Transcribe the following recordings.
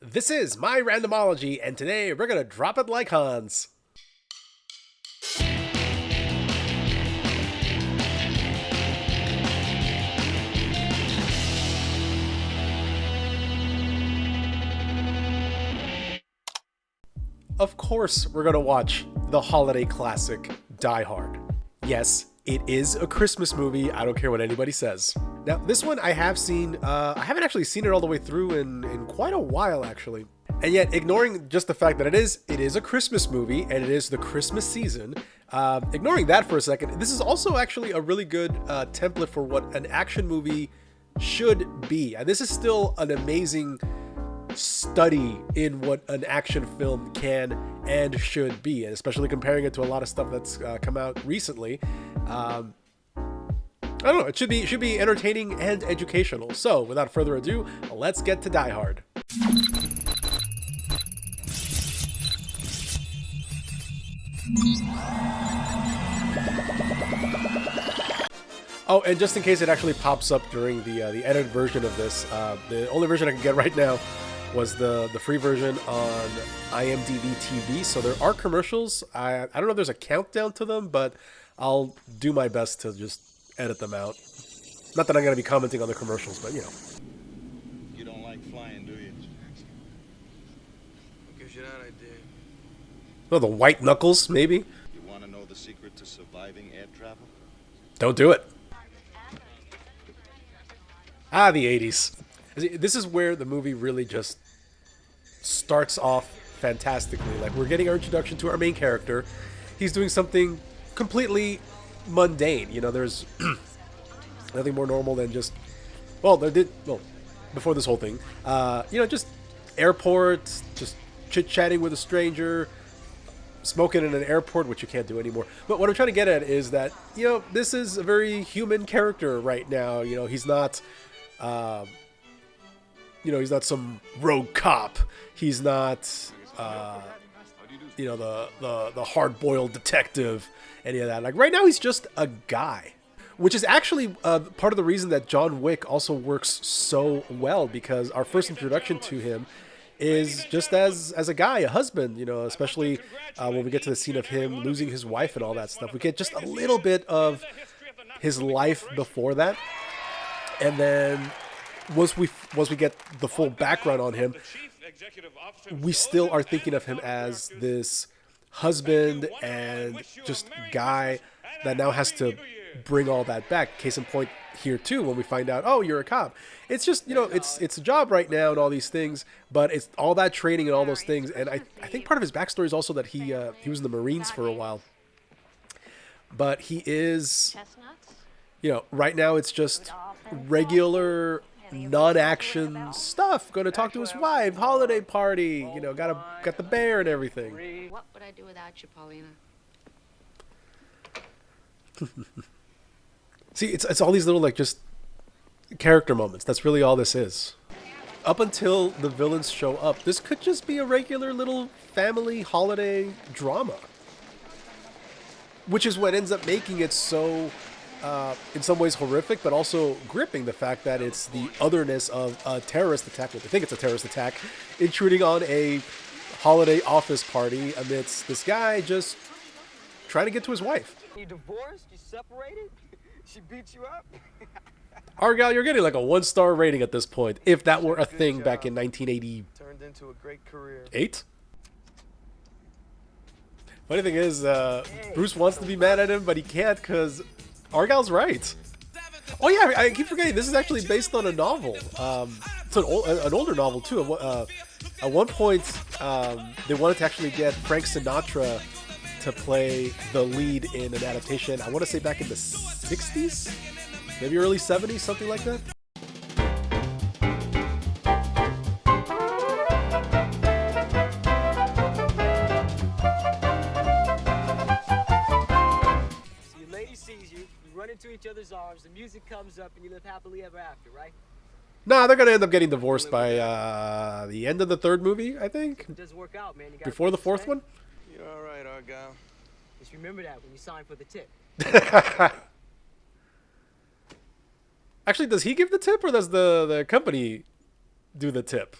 This is my randomology, and today we're gonna drop it like Hans. Of course, we're gonna watch the holiday classic, Die Hard. Yes, it is a Christmas movie. I don't care what anybody says. Now, this one I have seen. I haven't actually seen it all the way through in quite a while, actually. And yet, ignoring just the fact that it is a Christmas movie and it is the Christmas season. Ignoring that for a second, this is also actually a really good template for what an action movie should be. And this is still an amazing study in what an action film can and should be, and especially comparing it to a lot of stuff that's come out recently. I don't know, it should be entertaining and educational. So without further ado, let's get to Die Hard. Oh, and just in case it actually pops up during the edited version of this, the only version I can get right now was the free version on IMDb TV. So there are commercials. I don't know if there's a countdown to them, but I'll do my best to just edit them out. Not that I'm going to be commenting on the commercials, but you know. You don't like flying, do you? What gives you that idea? Oh, the white knuckles, maybe? You want to know the secret to surviving air travel? Don't do it. Ah, the 80s. This is where the movie really just starts off fantastically. Like, we're getting our introduction to our main character. He's doing something completely mundane. You know, there's nothing more normal than just, before this whole thing, just airport, just chit-chatting with a stranger, smoking in an airport, which you can't do anymore. But what I'm trying to get at is that, this is a very human character right now. He's not, he's not some rogue cop. He's not, the hard-boiled detective, any of that. Like, right now, he's just a guy. Which is actually part of the reason that John Wick also works so well, because our first introduction to him is just as a guy, a husband, especially when we get to the scene of him losing his wife and all that stuff. We get just a little bit of his life before that. And then once we get the full background on him, we still are thinking of him as this husband and just guy that now has to bring all that back. Case in point here too, when we find out, oh, you're a cop. It's just, it's a job right now and all these things, but it's all that training and all those things. And I think part of his backstory is also that he was in the Marines for a while. But he is, right now it's just regular non-action stuff. Going to talk to his wife, holiday party, got the bear and everything. What would I do without you, Paulina? See, it's all these little, just character moments. That's really all this is. Up until the villains show up, this could just be a regular little family holiday drama. Which is what ends up making it so, in some ways, horrific, but also gripping, the fact that it's the otherness of a terrorist attack. Well, they think it's a terrorist attack, intruding on a holiday office party amidst this guy just trying to get to his wife. You divorced? You separated? She beat you up? Argyle, you're getting like a 1-star rating at this point, if that were a thing back in 1988. Turned into a great career. Funny thing is, Bruce wants to be mad at him, but he can't because Argyle's right. Oh yeah, I keep forgetting, this is actually based on a novel. It's an older novel too. At one point, they wanted to actually get Frank Sinatra to play the lead in an adaptation. I want to say back in the 60s, maybe early 70s, something like that. So your lady sees you, you run into each other's arms, the music comes up, and you live happily ever after, right? Nah, they're gonna end up getting divorced by the end of the third movie, I think. It doesn't work out, man. You Before the fourth one. You're all right, Argyle. Just remember that when you sign for the tip. Actually, does he give the tip or does the company do the tip?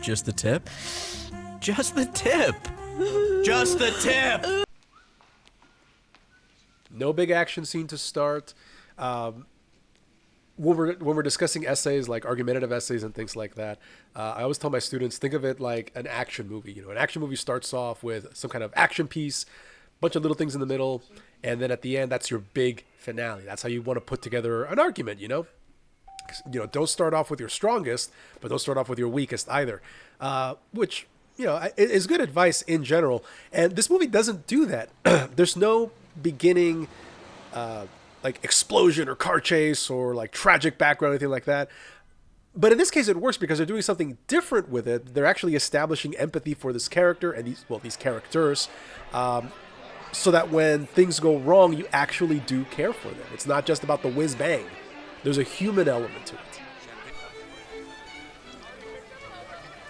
Just the tip? Just the tip! Just the tip! No big action scene to start. When we're discussing essays, like argumentative essays and things like that, I always tell my students, think of it like an action movie. You know, an action movie starts off with some kind of action piece, bunch of little things in the middle, and then at the end, that's your big finale. That's how you want to put together an argument, you know? You know, don't start off with your strongest, but don't start off with your weakest either, which, you know, is good advice in general. And this movie doesn't do that. There's no beginning like explosion or car chase or like tragic background or anything like that. But in this case, it works because they're doing something different with it. They're actually establishing empathy for this character and these characters, so that when things go wrong, you actually do care for them. It's not just about the whiz bang. There's a human element to it.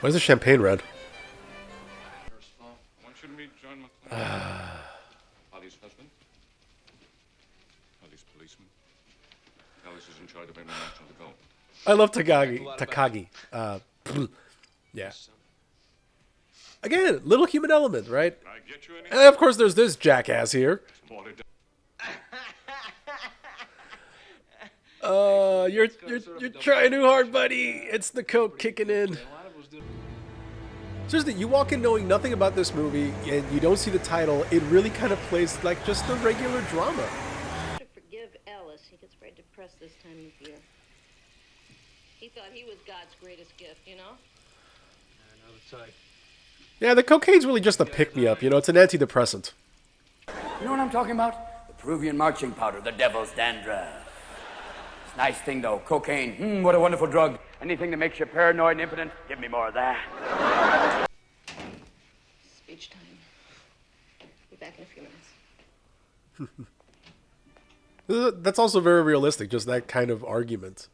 Why is the champagne red? I want you to meet John McClane. Ali's husband. Ali's policeman. Alice is in charge of every match on the go. I love Takagi. Yeah. Again, little human element, right? Can I get you any? And of course, there's this jackass here. You're trying too hard, buddy. It's the coke kicking in. Seriously, you walk in knowing nothing about this movie and you don't see the title. It really kind of plays like just a regular drama. To forgive Ellis, he gets very depressed this time of year. He thought he was God's greatest gift, you know? I know the type. Yeah, the cocaine's really just a pick-me-up. You know, it's an antidepressant. You know what I'm talking about? The Peruvian marching powder, the devil's dandruff. It's a nice thing, though. Cocaine, what a wonderful drug. Anything that makes you paranoid and impotent, give me more of that. Speech time. Be back in a few minutes. That's also very realistic, just that kind of argument.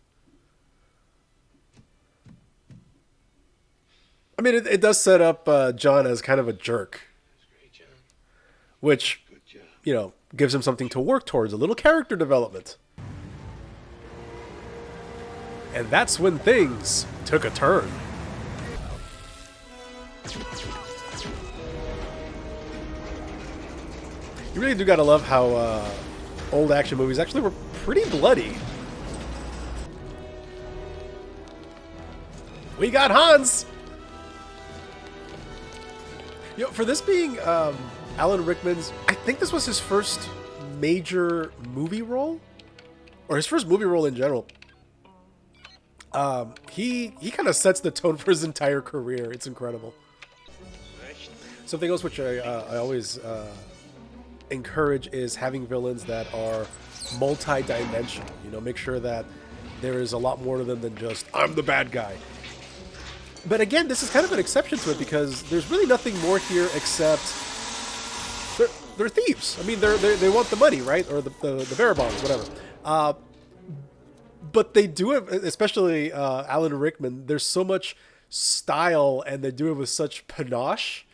I mean, it does set up John as kind of a jerk, which, you know, gives him something to work towards, a little character development. And that's when things took a turn. You really do gotta love how old action movies actually were pretty bloody. We got Hans! You know, for this being Alan Rickman's, I think this was his first major movie role, or his first movie role in general. He kind of sets the tone for his entire career. It's incredible. Something else which I always encourage is having villains that are multi-dimensional. You know, make sure that there is a lot more to them than just I'm the bad guy. But again, this is kind of an exception to it because there's really nothing more here except they're thieves. I mean, they want the money, right? Or the bearer bonds, whatever. But they do it, especially Alan Rickman. There's so much style, and they do it with such panache.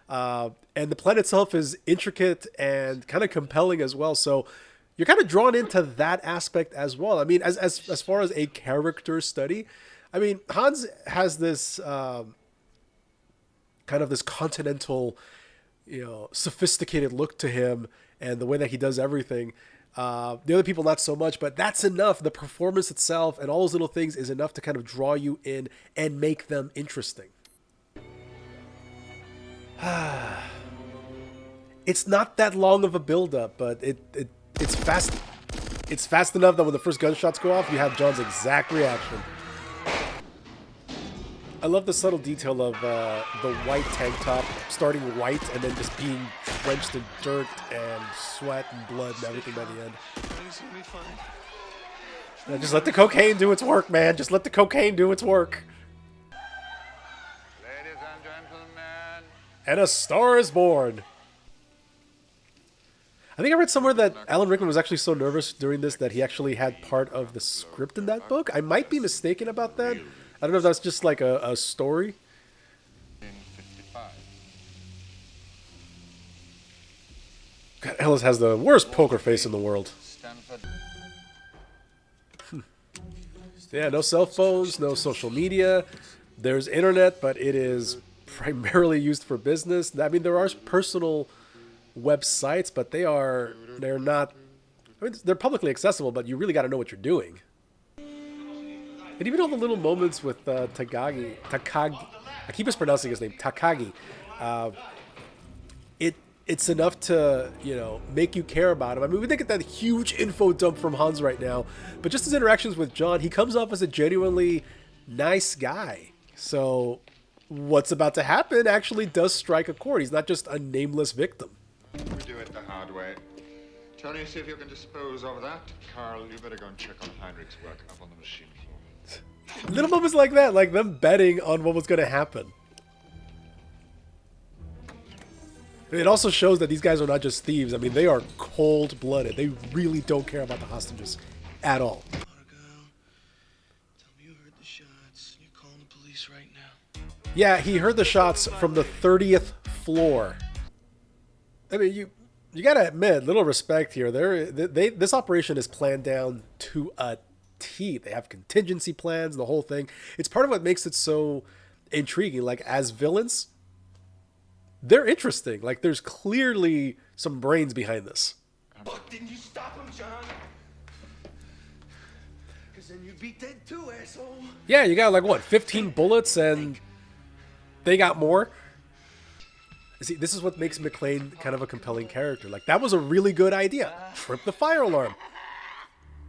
And the plan itself is intricate and kind of compelling as well. So you're kind of drawn into that aspect as well. I mean, as far as a character study, I mean, Hans has this kind of this continental, you know, sophisticated look to him, and the way that he does everything. The other people, not so much, but that's enough. The performance itself and all those little things is enough to kind of draw you in and make them interesting. It's not that long of a build-up, but it's fast. It's fast enough that when the first gunshots go off, you have John's exact reaction. I love the subtle detail of the white tank top starting white and then just being drenched in dirt and sweat and blood and everything by the end. Yeah, just let the cocaine do its work, man. Just let the cocaine do its work. Ladies and gentlemen. And a star is born. I think I read somewhere that Alan Rickman was actually so nervous during this that he actually had part of the script in that book. I might be mistaken about that. I don't know if that's just like a story. God, Ellis has the worst poker face in the world. Yeah, no cell phones, no social media. There's internet, but it is primarily used for business. I mean, there are personal websites, but they're not. I mean, they're publicly accessible, but you really got to know what you're doing. And even all the little moments with Takagi, I keep mispronouncing his name, Takagi. It's enough to, you know, make you care about him. I mean, we think of that huge info dump from Hans right now, but just his interactions with John, he comes off as a genuinely nice guy. So what's about to happen actually does strike a chord. He's not just a nameless victim. We do it the hard way. Tony, see if you can dispose of that. Carl, you better go and check on Heinrich's work up on the machine floor. Little moments like that, like them betting on what was going to happen. It also shows that these guys are not just thieves. I mean, they are cold-blooded. They really don't care about the hostages at all. Tell me you heard the shots. You're calling the police right now. Yeah, he heard the shots from the 30th floor. I mean, you gotta admit, little respect here. This operation is planned down to a T. They have contingency plans, the whole thing. It's part of what makes it so intriguing. Like, as villains, they're interesting. Like, there's clearly some brains behind this. Fuck, didn't you stop him, John? Because then you'd be dead too, asshole. Yeah, you got, like, what, 15 bullets, and they got more? See, this is what makes McClane kind of a compelling character. Like, that was a really good idea. Trip the fire alarm.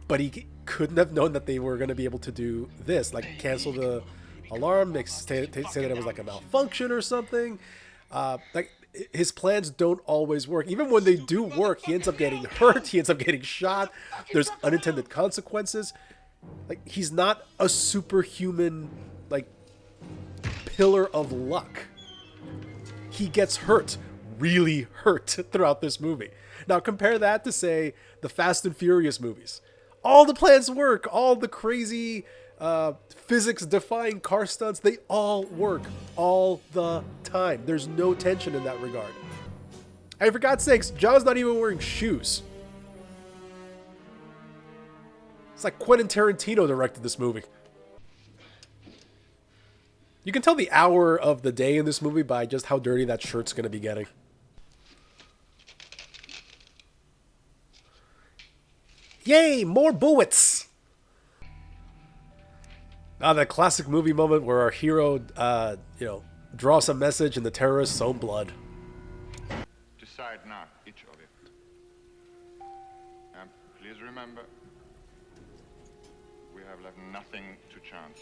But he couldn't have known that they were going to be able to do this. Like, cancel the alarm, say that it was, like, a malfunction or something. Like, his plans don't always work. Even when they do work, he ends up getting hurt. He ends up getting shot. There's unintended consequences. Like, he's not a superhuman, like, pillar of luck. He gets hurt, really hurt throughout this movie. Now, compare that to, say, the Fast and Furious movies. All the plans work. All the crazy physics-defying car stunts, they all work all the time. There's no tension in that regard. And for God's sakes, John's not even wearing shoes. It's like Quentin Tarantino directed this movie. You can tell the hour of the day in this movie by just how dirty that shirt's going to be getting. Yay, more bullets! That classic movie moment where our hero, draws a message in the terrorist's own blood. Decide now, each of you. And please remember, we have left nothing to chance.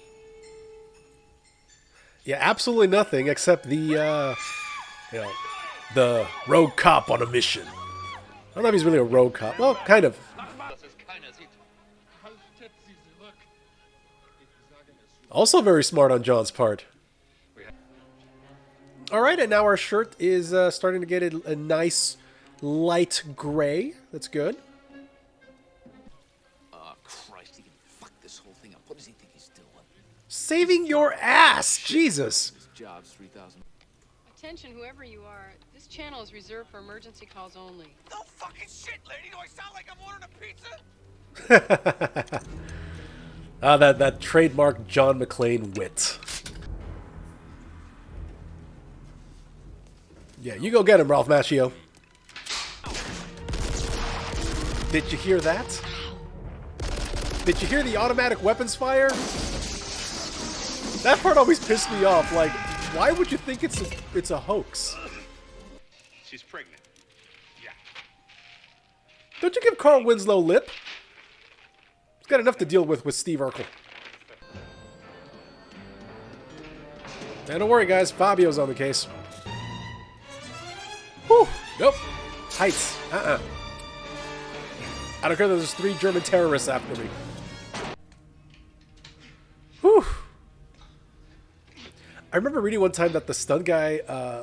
Yeah, absolutely nothing except the rogue cop on a mission. I don't know if he's really a rogue cop. Well, kind of. Also very smart on John's part. Alright, and now our shirt is starting to get a nice light gray. That's good. Oh, Christ, he can fuck this whole thing up. What does he think he's doing? Saving your ass! Jesus! His job's 3,000. Attention, whoever you are. This channel is reserved for emergency calls only. No fucking shit, lady. Do I sound like I'm ordering a pizza? That trademark John McClane wit. Yeah, you go get him, Ralph Macchio. Did you hear that? Did you hear the automatic weapons fire? That part always pissed me off. Like, why would you think it's a hoax? She's pregnant. Yeah. Don't you give Carl Winslow lip? He's got enough to deal with Steve Urkel. And don't worry, guys. Fabio's on the case. Whew. Nope. Heights. I don't care that there's 3 German terrorists after me. Whew. I remember reading one time that the stunt guy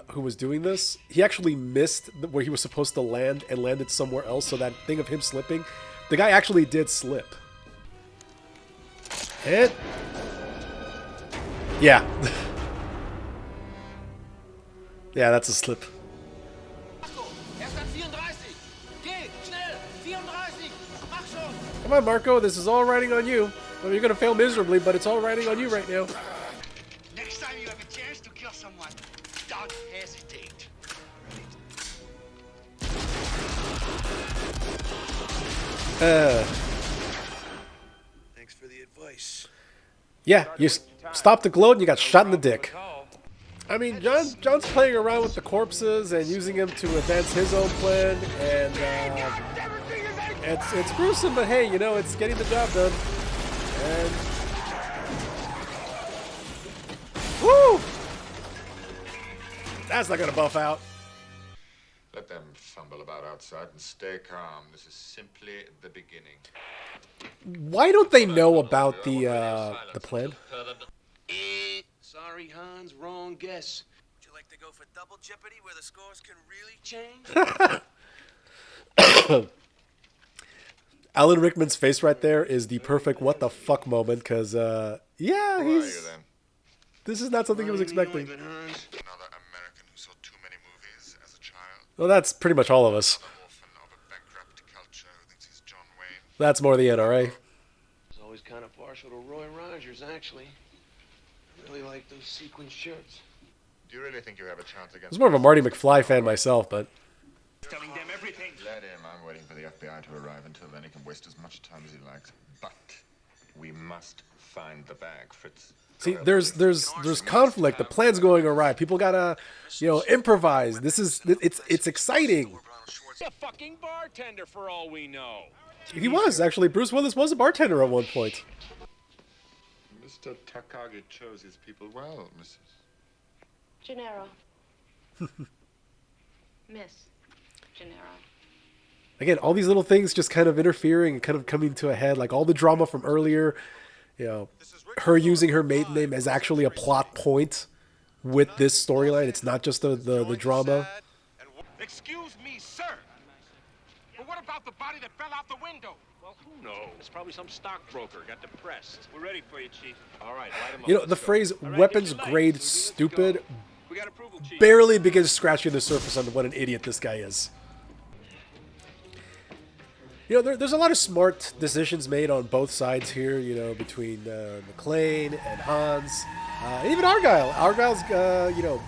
who was doing this, he actually missed where he was supposed to land and landed somewhere else, so that thing of him slipping, the guy actually did slip. Hit. Yeah. Yeah, that's a slip. Come on, Marco, this is all riding on you. Well, you're going to fail miserably, but it's all riding on you right now. Next chance to kill someone, don't hesitate. Thanks for the advice. Yeah, you stopped the glow and you got shot in the dick. I mean, John's playing around with the corpses and using them to advance his own plan, and it's gruesome, but hey, you know, it's getting the job done. And woo! That's not gonna buff out. Let them fumble about outside and stay calm. This is simply the beginning. Why don't they know about the plan? Sorry, Hans, wrong guess. Would you like to go for double jeopardy where the scores can really change? Alan Rickman's face right there is the perfect what the fuck moment, because yeah, this is not something he was expecting. Another American who saw too many movies as a child. Well, that's pretty much all of us. Orphan of a bankrupt culture who thinks he's John Wayne. That's more the NRA. I was always kind of partial to Roy Rogers, actually. I really like those sequin shirts. Do you really think you have a chance against? I was more of a Marty McFly fan myself, but Telling them everything. Let him. I'm waiting for the FBI to arrive. Until then, he can waste as much time as he likes. But we must find the bag, Fritz. see, there's conflict. The plan's going awry. People gotta, you know, improvise. It's exciting. A fucking bartender for all we know. He was actually. Bruce Willis was a bartender at one point. Mr. Takagi chose his people well, Mrs. Gennaro. Miss Gennaro. Again, all these little things just kind of interfering and kind of coming to a head. Like all the drama from earlier, you know, her using her maiden name as actually a plot point with this storyline. It's not just the drama. Excuse me, sir. But what about the body that fell out the window? Well, who knows? It's probably some stockbroker got depressed. We're ready for you, Chief. All right, light him up. You know, the phrase "weapons grade stupid" We got approval, Chief. barely begins scratching the surface on what an idiot this guy is. You know, there's a lot of smart decisions made on both sides here, you know, between McClane and Hans. And even Argyle. Argyle's, you know,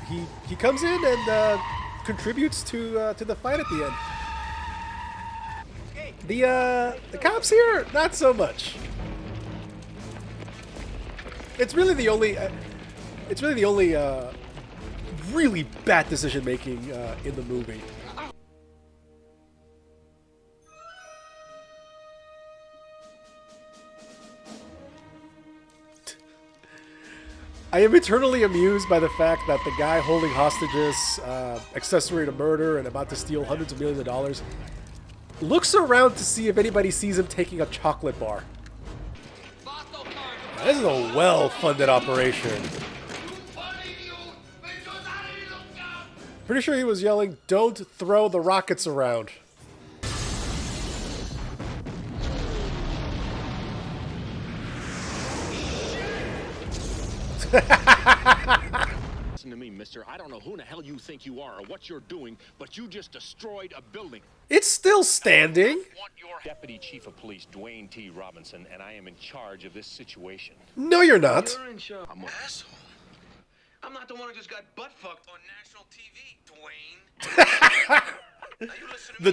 he comes in and contributes to the fight at the end. The cops here, not so much. It's really the only really bad decision making in the movie. I am eternally amused by the fact that the guy holding hostages, accessory to murder and about to steal hundreds of millions of dollars, looks around to see if anybody sees him taking a chocolate bar. This is a well-funded operation. Pretty sure he was yelling, "Don't throw the rockets around." Listen to me, mister. I don't know who the hell you think you are or what you're doing, but you just destroyed a building. It's still standing. Deputy Chief of Police Dwayne T. Robinson, and I am in charge of this situation. No, you're not. You're in charge. I'm asshole. I'm not the one who just got butt fucked on national TV, Dwayne. Now you listen to me.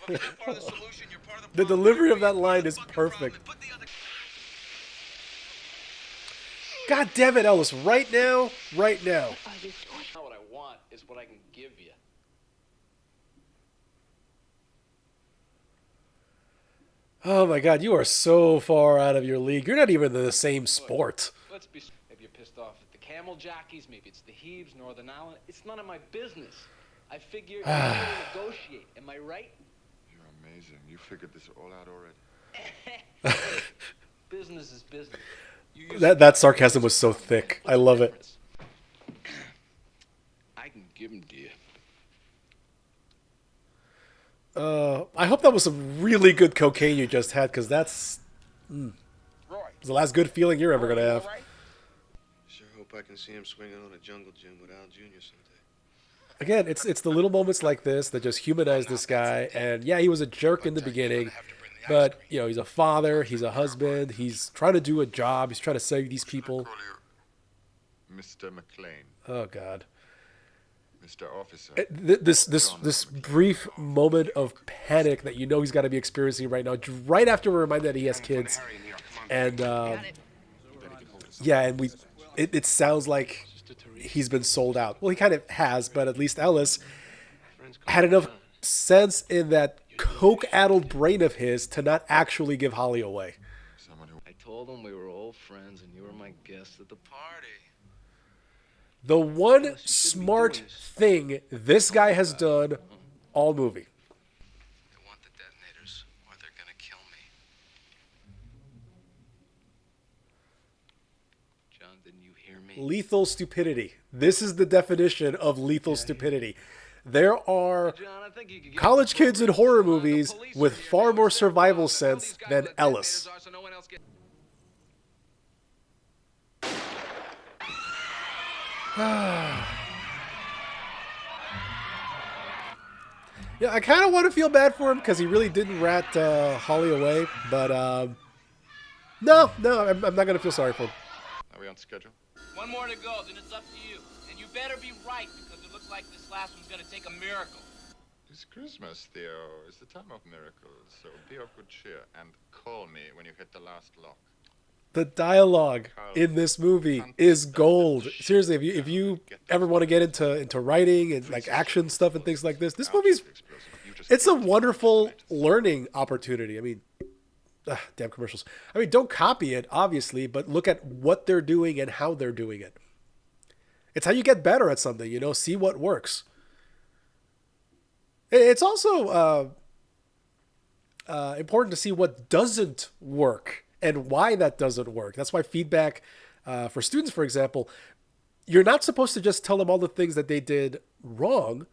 You're part of the solution, you're part of The delivery of that line is perfect. God damn it, Ellis! Right now, right now. Not what I want is what I can give you. Oh my God, you are so far out of your league. You're not even in the same sport. Let's be. Maybe you're pissed off at the camel jockeys. Maybe it's the Heaves, Northern Ireland. It's none of my business. I figure you're here to negotiate. Am I right? You're amazing. You figured this all out already. Business is business. That sarcasm was so thick. I love it. I can give them to you. I hope that was some really good cocaine you just had, because that's it's the last good feeling you're ever gonna have. Sure hope I can see him swinging on a jungle gym with Al Jr. someday. Again, it's the little moments like this that just humanize this guy. And yeah, he was a jerk in the beginning, but you know, he's a father, he's a husband, he's trying to do a job, he's trying to save these people. Mr. McLean. Oh God. Mr. Officer. This brief moment of panic that you know he's got to be experiencing right now, right after we're reminded that he has kids, and yeah, and it sounds like he's been sold out. Well, he kind of has, but at least Ellis had enough sense in that coke-addled brain of his to not actually give Holly away. I told him we were old friends and you were my guest at the party. The one smart thing this guy has done all movie. I want the detonators, or they're gonna kill me. John, didn't you hear me? Lethal stupidity. This is the definition of lethal stupidity. There are college kids in horror movies with far more survival sense than Ellis. Yeah, I kind of want to feel bad for him because he really didn't rat Holly away, but no, I'm not going to feel sorry for him. Are we on schedule? One more to go, then it's up to you. And you better be right, because it looks like this last one's gonna take a miracle. It's Christmas, Theo. It's the time of miracles, so be of good cheer and call me when you hit the last lock. The dialogue in this movie is gold. Seriously, if you ever want to get into writing and like action stuff and things like this it's a wonderful learning opportunity. I mean, damn commercials. I mean, don't copy it, obviously, but look at what they're doing and how they're doing it. It's how you get better at something, you know, see what works. It's also important to see what doesn't work and why that doesn't work. That's why feedback for students, for example, you're not supposed to just tell them all the things that they did wrong.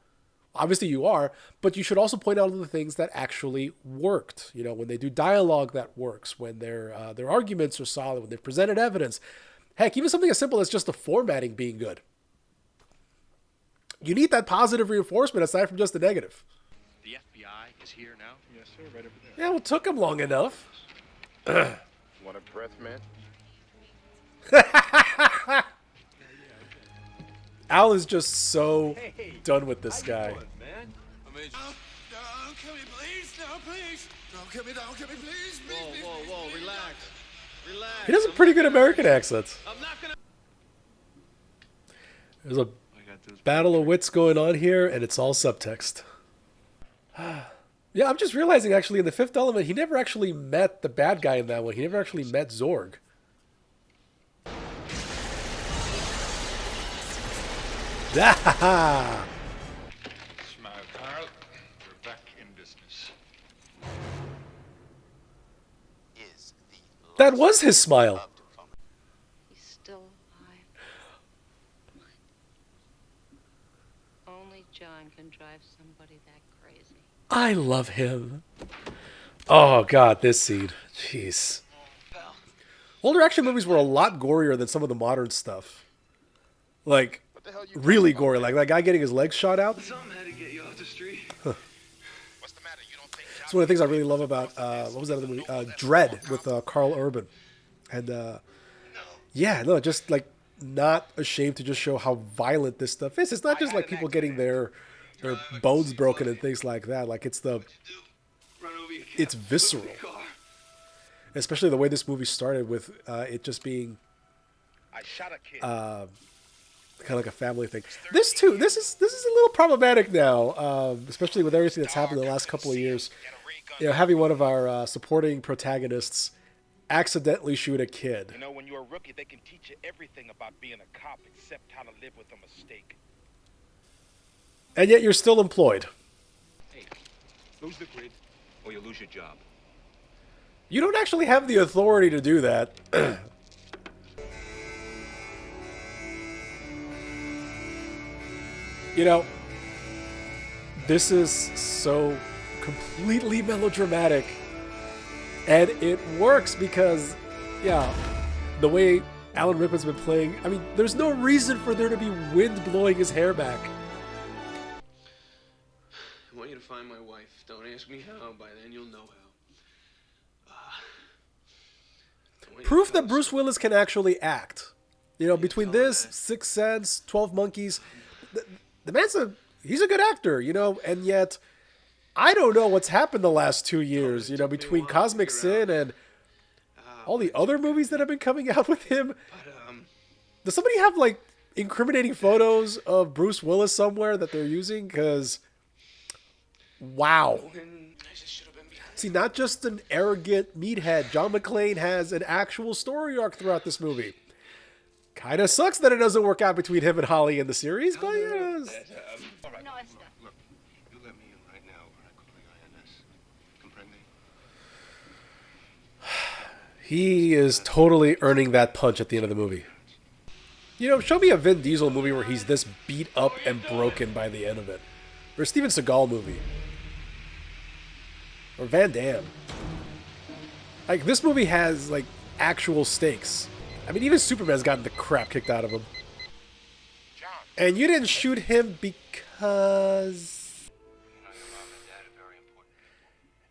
Obviously you are, but you should also point out all the things that actually worked. You know, when they do dialogue that works, when their arguments are solid, when they've presented evidence. Heck, even something as simple as just the formatting being good. You need that positive reinforcement aside from just the negative. The FBI is here now? Yes, sir, right over there. Yeah, well, it took him long enough. Want a breath, man? Al is just so done with this guy. Don't kill me, please. No, please. Don't kill me, please. Whoa, relax. Relax. He does a pretty good American accent. I'm not gonna... There's a battle of wits going on here, and it's all subtext. Yeah, I'm just realizing, actually, in The Fifth Element, he never actually met the bad guy in that one. He never actually met Zorg. Smile, Carl. We're back in business. That was his smile. He's still alive. Only John can drive somebody that crazy. I love him. Oh, God, this scene. Jeez. Older action movies were a lot gorier than some of the modern stuff. Like, really gory. Like that guy getting his legs shot out. Something had to get you off the street. It's one of the things I really love about, what was that other movie? Dread with Carl Urban. And, yeah, no, just like not ashamed to just show how violent this stuff is. It's not just like people getting their bones broken and things like that. Like it's visceral. Especially the way this movie started with it just being kind of like a family thing. This too, this is a little problematic now, especially with everything that's happened in the last couple of years. You know, having one of our supporting protagonists accidentally shoot a kid. You know, when you're a rookie, they can teach you everything about being a cop except how to live with a mistake. And yet you're still employed. Hey, lose the grid or you lose your job. You don't actually have the authority to do that. You know, this is so completely melodramatic. And it works because, yeah, the way Alan Rickman's been playing, I mean, there's no reason for there to be wind blowing his hair back. I want you to find my wife. Don't ask me how. By then you'll know how. Proof that Bruce Willis can actually act. You know, between this, Sixth Sense, 12 Monkeys, the man's he's a good actor, you know, and yet I don't know what's happened the last 2 years, you know, between Cosmic Sin and all the other movies that have been coming out with him. Does somebody have, like, incriminating photos of Bruce Willis somewhere that they're using? Because, wow. See, not just an arrogant meathead. John McClane has an actual story arc throughout this movie. Kind of sucks that it doesn't work out between him and Holly in the series, but yeah. Look, you let me in right now, or I call the INS. Comprende? He is totally earning that punch at the end of the movie. You know, show me a Vin Diesel movie where he's this beat up and broken by the end of it. Or a Steven Seagal movie. Or Van Damme. Like, this movie has, like, actual stakes. I mean, even Superman's gotten the crap kicked out of him. And you didn't shoot him because...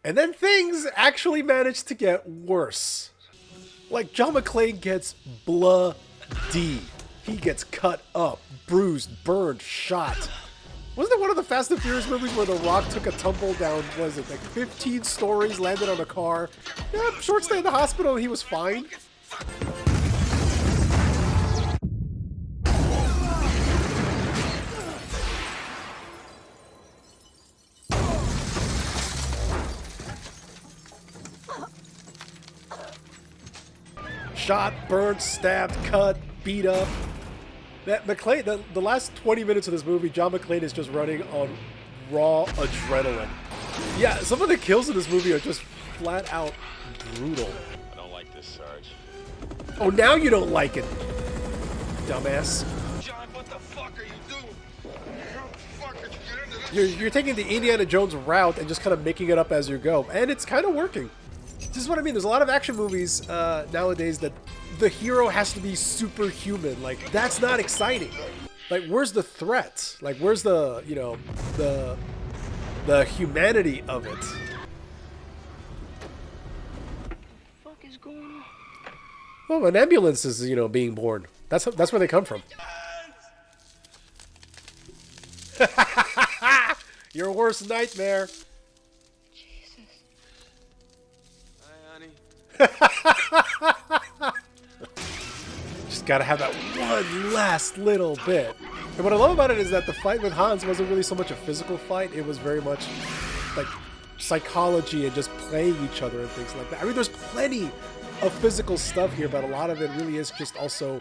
And then things actually managed to get worse. Like, John McClane gets bloody. He gets cut up, bruised, burned, shot. Wasn't it one of the Fast and Furious movies where The Rock took a tumble down, was it, like 15 stories, landed on a car? Yeah, short stay in the hospital, and he was fine. Shot, burnt, stabbed, cut, beat up. That McClane, the last 20 minutes of this movie, John McClane is just running on raw adrenaline. Yeah, some of the kills in this movie are just flat out brutal. I don't like this, Sarge. Oh, now you don't like it, dumbass. John, what the fuck are you doing? How the fuck did you get into this? You're taking the Indiana Jones route and just kind of making it up as you go, and it's kind of working. This is what I mean. There's a lot of action movies nowadays that the hero has to be superhuman. Like, that's not exciting. Like, where's the threat? Like, where's the, you know, the humanity of it? What the fuck is going on? Well, an ambulance is, you know, being born. That's where they come from. Your worst nightmare. Just gotta have that one last little bit. And what I love about it is that the fight with Hans wasn't really so much a physical fight. It was very much like psychology and just playing each other and things like that. I mean, there's plenty of physical stuff here, but a lot of it really is just also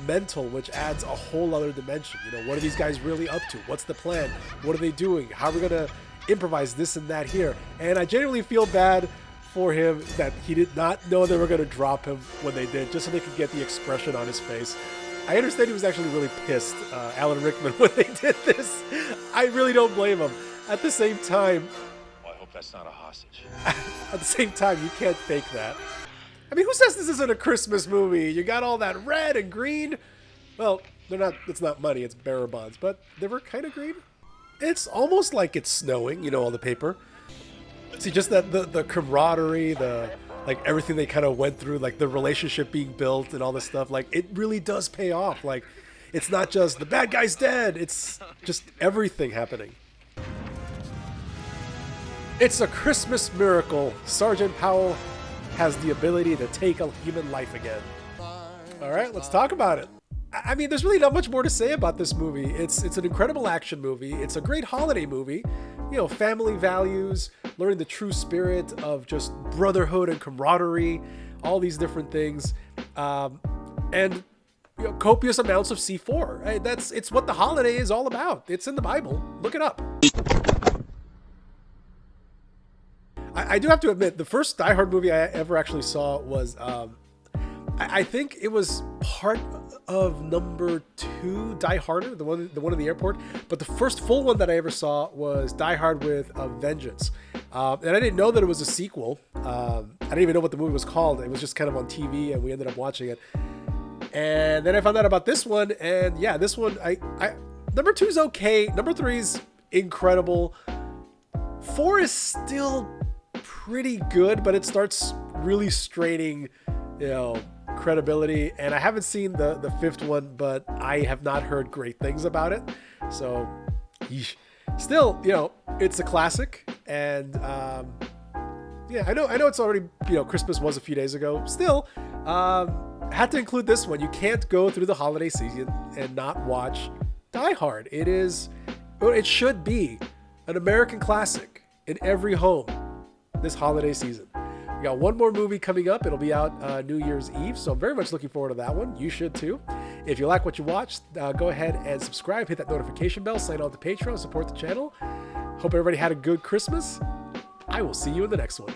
mental, which adds a whole other dimension. You know, what are these guys really up to? What's the plan? What are they doing? How are we gonna improvise this and that here? And I genuinely feel bad for him that he did not know they were going to drop him when they did, just so they could get the expression on his face. I understand he was actually really pissed, Alan Rickman, when they did this. I really don't blame him. At the same time... Well, I hope that's not a hostage. At the same time, you can't fake that. I mean, who says this isn't a Christmas movie? You got all that red and green. Well, they're not. It's not money, it's bearer bonds, but they were kind of green. It's almost like it's snowing, you know, all the paper. See, just that the camaraderie, like everything they kind of went through, like the relationship being built and all this stuff, like it really does pay off. Like, it's not just the bad guy's dead, it's just everything happening. It's a Christmas miracle. Sergeant Powell has the ability to take a human life again. All right, let's talk about it. I mean, there's really not much more to say about this movie. It's an incredible action movie. It's a great holiday movie. You know, family values, learning the true spirit of just brotherhood and camaraderie, all these different things, and you know, copious amounts of C4. Right? It's what the holiday is all about. It's in the Bible. Look it up. I do have to admit, the first Die Hard movie I ever actually saw was, I think it was part of number 2, Die Harder, the one in the airport. But the first full one that I ever saw was Die Hard with a Vengeance. And I didn't know that it was a sequel. I didn't even know what the movie was called. It was just kind of on TV, and we ended up watching it. And then I found out about this one, and yeah, this one, number 2 is okay. Number 3 is incredible. 4 is still pretty good, but it starts really straining credibility. And I haven't seen the fifth one, but I have not heard great things about it. So, yeesh. Still, it's a classic. And yeah, I know it's already, Christmas was a few days ago. Still, had to include this one. You can't go through the holiday season and not watch Die Hard. It should be an American classic in every home this holiday season. We got one more movie coming up. It'll be out New Year's Eve, so I'm very much looking forward to that one. You should too. If you like what you watched, go ahead and subscribe, hit that notification bell, sign on to Patreon, support the channel. Hope everybody had a good Christmas. I will see you in the next one.